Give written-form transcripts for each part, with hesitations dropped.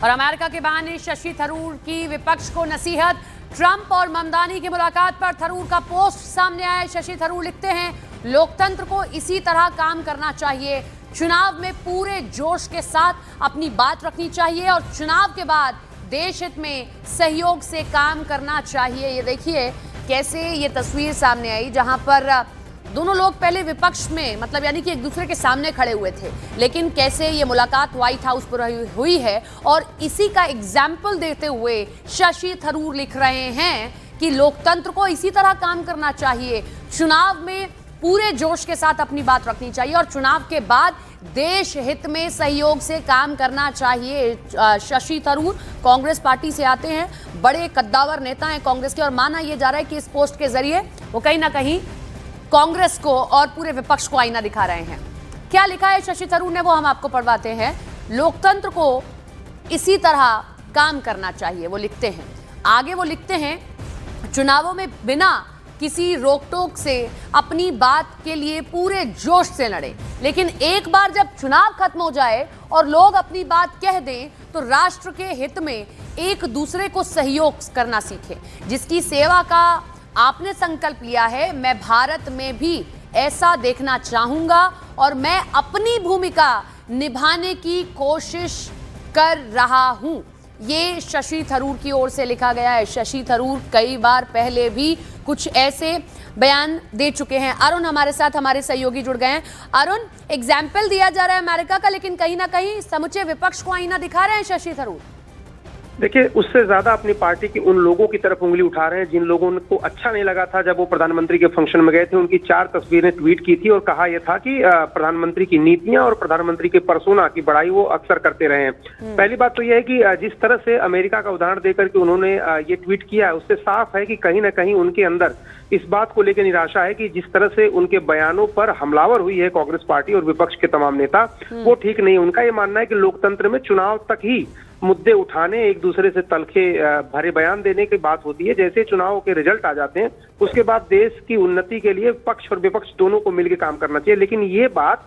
और अमेरिका के बहाने शशि थरूर की विपक्ष को नसीहत। ट्रंप और ममदानी की मुलाकात पर थरूर का पोस्ट सामने आया। शशि थरूर लिखते हैं, लोकतंत्र को इसी तरह काम करना चाहिए, चुनाव में पूरे जोश के साथ अपनी बात रखनी चाहिए और चुनाव के बाद देश हित में सहयोग से काम करना चाहिए। ये देखिए कैसे ये तस्वीर सामने आई, जहां पर दोनों लोग पहले विपक्ष में मतलब यानी कि एक दूसरे के सामने खड़े हुए थे, लेकिन कैसे ये मुलाकात व्हाइट हाउस पर हुई है और इसी का एग्जाम्पल देते हुए शशि थरूर लिख रहे हैं कि लोकतंत्र को इसी तरह काम करना चाहिए, चुनाव में पूरे जोश के साथ अपनी बात रखनी चाहिए और चुनाव के बाद देश हित में सहयोग से काम करना चाहिए। शशि थरूर कांग्रेस पार्टी से आते हैं, बड़े कद्दावर नेता हैं कांग्रेस के और माना यह जा रहा है कि इस पोस्ट के जरिए वो कहीं ना कहीं कांग्रेस को और पूरे विपक्ष को आईना दिखा रहे हैं। क्या लिखा है शशि थरूर ने वो हम आपको पढ़वाते हैं। लोकतंत्र को इसी तरह काम करना चाहिए वो लिखते हैं। आगे वो लिखते हैं, चुनावों में बिना किसी रोक टोक से अपनी बात के लिए पूरे जोश से लड़े, लेकिन एक बार जब चुनाव खत्म हो जाए और लोग अपनी बात कह दें तो राष्ट्र के हित में एक दूसरे को सहयोग करना सीखें। जिसकी सेवा का आपने संकल्प लिया है, मैं भारत में भी ऐसा देखना चाहूंगा और मैं अपनी भूमिका निभाने की कोशिश कर रहा हूं। ये शशि थरूर की ओर से लिखा गया है। शशि थरूर कई बार पहले भी कुछ ऐसे बयान दे चुके हैं। अरुण हमारे साथ, हमारे सहयोगी जुड़ गए हैं। अरुण, एग्जाम्पल दिया जा रहा है अमेरिका का, लेकिन कहीं ना कहीं समूचे विपक्ष को आईना दिखा रहे हैं शशि थरूर। देखिए, उससे ज्यादा अपनी पार्टी के उन लोगों की तरफ उंगली उठा रहे हैं जिन लोगों को अच्छा नहीं लगा था जब वो प्रधानमंत्री के फंक्शन में गए थे। उनकी 4 तस्वीरें ट्वीट की थी और कहा यह था कि प्रधानमंत्री की नीतियां और प्रधानमंत्री के पर्सोना की बड़ाई वो अक्सर करते रहे हैं। पहली बात तो यह है कि जिस तरह से अमेरिका का उदाहरण देकर के उन्होंने ये ट्वीट किया है, उससे साफ है कि कहीं ना कहीं उनके अंदर इस बात को लेकर निराशा है कि जिस तरह से उनके बयानों पर हमलावर हुई है कांग्रेस पार्टी और विपक्ष के तमाम नेता, वो ठीक नहीं। उनका ये मानना है कि लोकतंत्र में चुनाव तक ही मुद्दे उठाने, एक दूसरे से तलखे भरे बयान देने की बात होती है। जैसे चुनाव के रिजल्ट आ जाते हैं उसके बाद देश की उन्नति के लिए पक्ष और विपक्ष दोनों को मिलकर काम करना चाहिए। लेकिन ये बात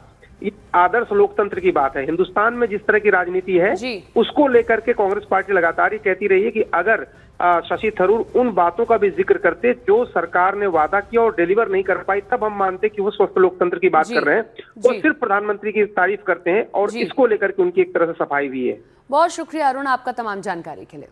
आदर्श लोकतंत्र की बात है। हिंदुस्तान में जिस तरह की राजनीति है उसको लेकर के कांग्रेस पार्टी लगातार ही कहती रही है कि अगर शशि थरूर उन बातों का भी जिक्र करते जो सरकार ने वादा किया और डिलीवर नहीं कर पाई, तब हम मानते कि वो स्वस्थ लोकतंत्र की बात कर रहे हैं। वो सिर्फ प्रधानमंत्री की तारीफ करते हैं और इसको लेकर के उनकी एक तरह से सफाई भी है। बहुत शुक्रिया अरुण आपका तमाम जानकारी के लिए।